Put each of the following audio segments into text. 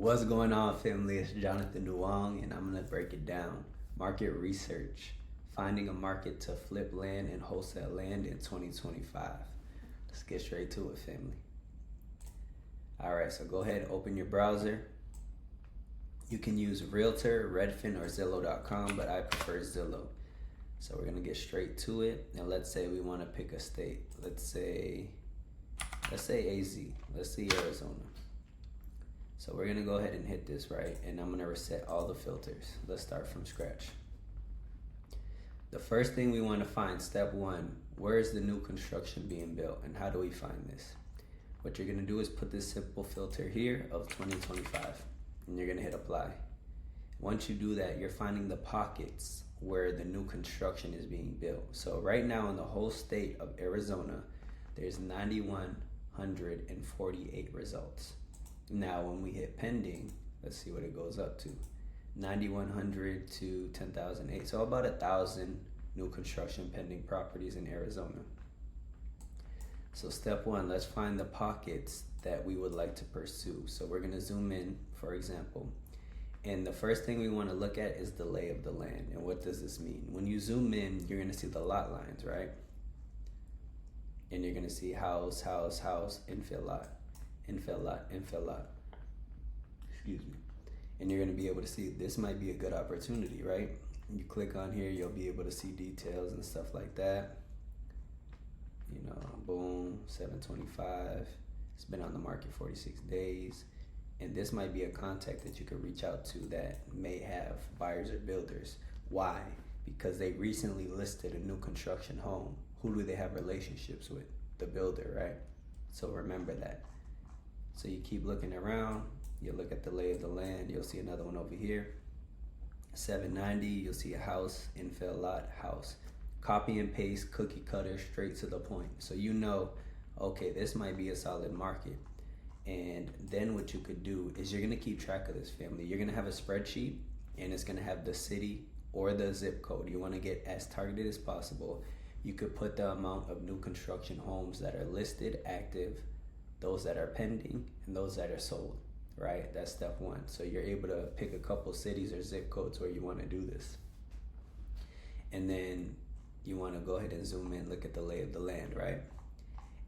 What's going on, family? It's Jonathan Duong, and I'm gonna break it down. Market research, finding a market to flip land and wholesale land in 2025. Let's get straight to it, family. All right, so go ahead and open your browser. You can use Realtor, Redfin, or Zillow.com, but I prefer Zillow. So we're gonna get straight to it, and let's say we want to pick a state. Let's say AZ. Let's see Arizona. So we're gonna go ahead and hit this, right? And I'm gonna reset all the filters. Let's start from scratch. The first thing we want to find, step one, where is the new construction being built and how do we find this? What you're gonna do is put this simple filter here of 2025 and you're gonna hit apply. Once you do that, you're finding the pockets where the new construction is being built. So right now in the whole state of Arizona, there's 9,148 results. Now when we hit pending, let's see what it goes up to. 9,100 to 10,008, so about 1,000 new construction pending properties in Arizona. So step one, let's find the pockets that we would like to pursue. So we're gonna zoom in, for example, and the first thing we wanna look at is the lay of the land. And what does this mean? When you zoom in, you're gonna see the lot lines, right? And you're gonna see house, house, house, infill lot, infill lot, infill lot. Excuse me. And you're gonna be able to see this might be a good opportunity, right? You click on here, you'll be able to see details and stuff like that. You know, boom, 725. It's been on the market 46 days. And this might be a contact that you could reach out to that may have buyers or builders. Why? Because they recently listed a new construction home. Who do they have relationships with? The builder, right? So remember that. So you keep looking around, you look at the lay of the land, you'll see another one over here. 790, you'll see a house, infill lot, house. Copy and paste, cookie cutter, straight to the point. So you know, okay, this might be a solid market. And then what you could do is you're gonna keep track of this, family. You're gonna have a spreadsheet and it's gonna have the city or the zip code. You wanna get as targeted as possible. You could put the amount of new construction homes that are listed, active, those that are pending, and those that are sold, right? That's step one. So you're able to pick a couple cities or zip codes where you want to do this. And then you want to go ahead and zoom in, look at the lay of the land, right?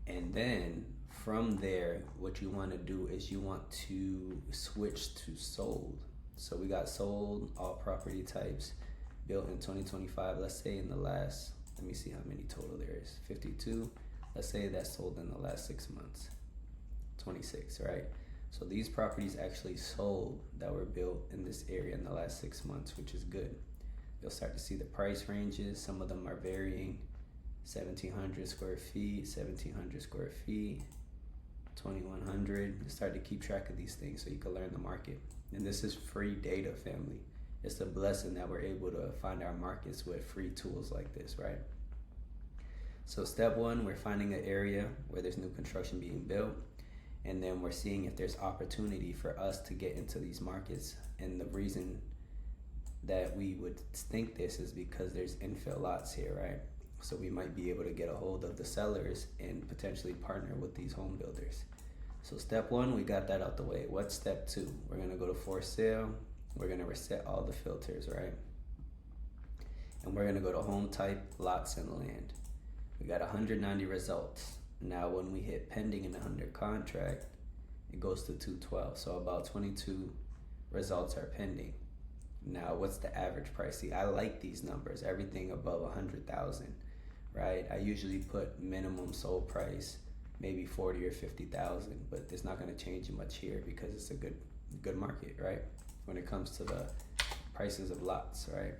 And then from there, what you want to do is you want to switch to sold. So we got sold, all property types, built in 2025. Let's say in the last, let me see how many total there is, 52. Let's say that's sold in the last 6 months. 26, right? So these properties actually sold that were built in this area in the last 6 months, which is good. You'll start to see the price ranges. Some of them are varying. 1,700 square feet, 1,700 square feet, 2,100. You start to keep track of these things so you can learn the market. And this is free data, family. It's a blessing that we're able to find our markets with free tools like this, right? So step one, we're finding an area where there's new construction being built. And then we're seeing if there's opportunity for us to get into these markets. And the reason that we would think this is because there's infill lots here, right? So we might be able to get a hold of the sellers and potentially partner with these home builders. So step one, we got that out the way. What's step two? We're gonna go to for sale. We're gonna reset all the filters, right? And we're gonna go to home type, lots, and land. We got 190 results. Now when we hit pending and under contract, it goes to 212. So about 22 results are pending. Now what's the average price? See, I like these numbers, everything above 100,000, right? I usually put minimum sold price, maybe 40 or 50,000, but it's not gonna change much here because it's a good market, right? When it comes to the prices of lots, right?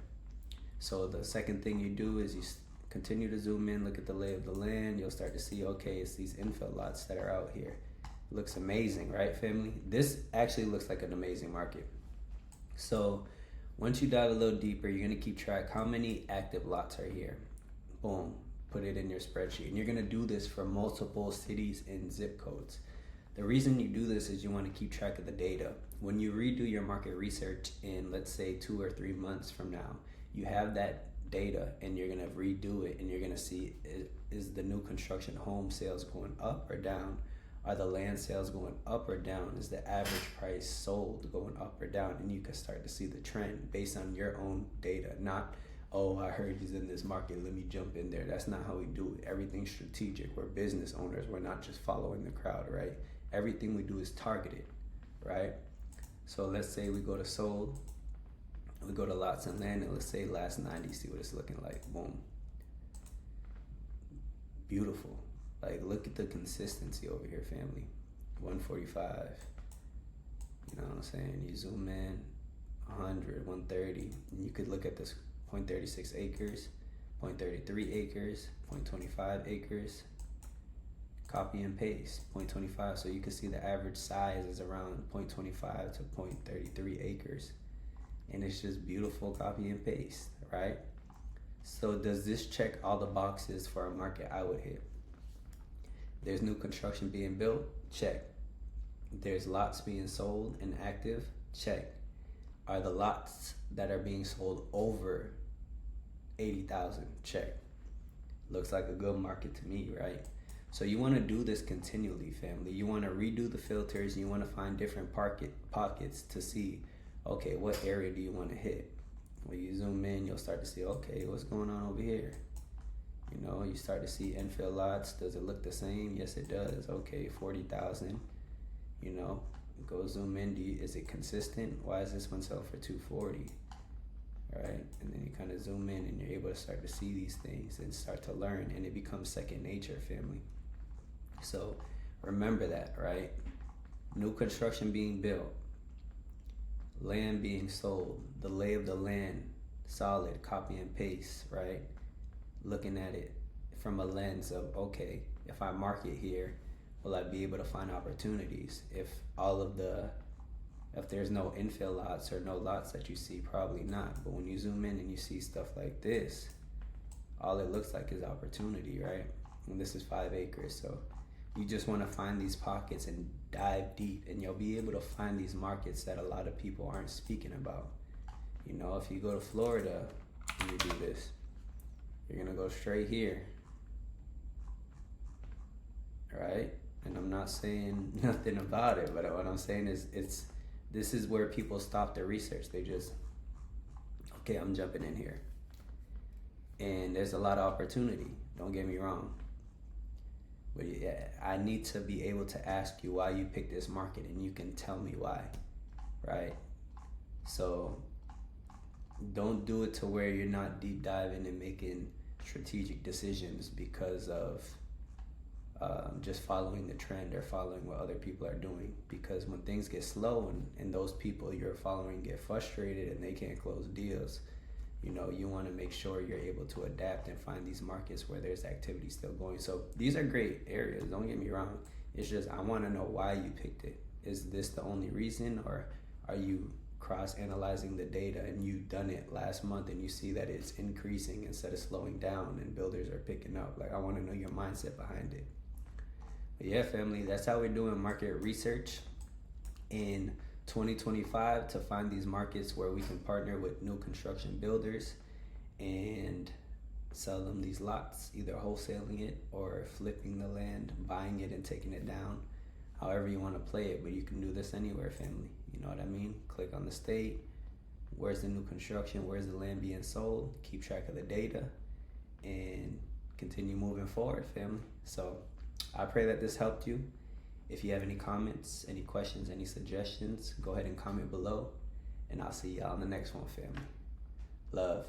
So the second thing you do is you continue to zoom in, look at the lay of the land. You'll start to see, okay, it's these infill lots that are out here. It looks amazing, right, family? This actually looks like an amazing market. So once you dive a little deeper, you're gonna keep track how many active lots are here. Boom, put it in your spreadsheet. And you're gonna do this for multiple cities and zip codes. The reason you do this is you wanna keep track of the data. When you redo your market research in, let's say, 2 or 3 months from now, you have that data and you're gonna redo it and you're gonna see, is the new construction home sales going up or down? Are the land sales going up or down? Is the average price sold going up or down? And you can start to see the trend based on your own data, not, oh, I heard he's in this market, let me jump in there. That's not how we do it. Everything's strategic. We're business owners. We're not just following the crowd, right? Everything we do is targeted, right? So let's say we go to sold, we go to lots and land, and let's say last 90, see what it's looking like. Boom. Beautiful. Like, look at the consistency over here, family. 145. You know what I'm saying? You zoom in, 100, 130. And you could look at this 0.36 acres, 0.33 acres, 0.25 acres. Copy and paste, 0.25. So you can see the average size is around 0.25 to 0.33 acres. And it's just beautiful copy and paste, right? So does this check all the boxes for a market I would hit? There's new construction being built, check. There's lots being sold and active, check. Are the lots that are being sold over 80,000, check. Looks like a good market to me, right? So you want to do this continually, family. You want to redo the filters, and you want to find different pockets to see, okay, what area do you want to hit? When you zoom in, you'll start to see, okay, what's going on over here? You know, you start to see infill lots. Does it look the same? Yes, it does. Okay, 40,000. You know, go zoom in. Is it consistent? Why is this one sell for 240? Right? And then you kind of zoom in, and you're able to start to see these things and start to learn, and it becomes second nature, family. So remember that, right? New construction being built, land being sold, the lay of the land, solid, copy and paste, right? Looking at it from a lens of, okay, if I market here, will I be able to find opportunities? If there's no infill lots or no lots that you see, probably not. But when you zoom in and you see stuff like this, all it looks like is opportunity, right? And this is 5 acres, so you just want to find these pockets and dive deep, and you'll be able to find these markets that a lot of people aren't speaking about. You know, if you go to Florida and you do this, you're gonna go straight here, right? And I'm not saying nothing about it, but what I'm saying is this is where people stop their research. They just, okay, I'm jumping in here. And there's a lot of opportunity, don't get me wrong. But yeah, I need to be able to ask you why you picked this market, and you can tell me why, right? So don't do it to where you're not deep diving and making strategic decisions because of just following the trend or following what other people are doing. Because when things get slow and those people you're following get frustrated and they can't close deals, you know, you want to make sure you're able to adapt and find these markets where there's activity still going. So these are great areas, don't get me wrong. It's just I want to know why you picked it. Is this the only reason, or are you cross-analyzing the data and you've done it last month and you see that it's increasing instead of slowing down and builders are picking up? Like, I want to know your mindset behind it. But yeah, family, that's how we're doing market research in 2025 to find these markets where we can partner with new construction builders and sell them these lots, either wholesaling it or flipping the land, buying it and taking it down, however you want to play it. But you can do this anywhere, family. You know what I mean? Click on the state. Where's the new construction? Where's the land being sold? Keep track of the data and continue moving forward, family. So I pray that this helped you. If you have any comments, any questions, any suggestions, go ahead and comment below, and I'll see y'all in the next one, family. Love.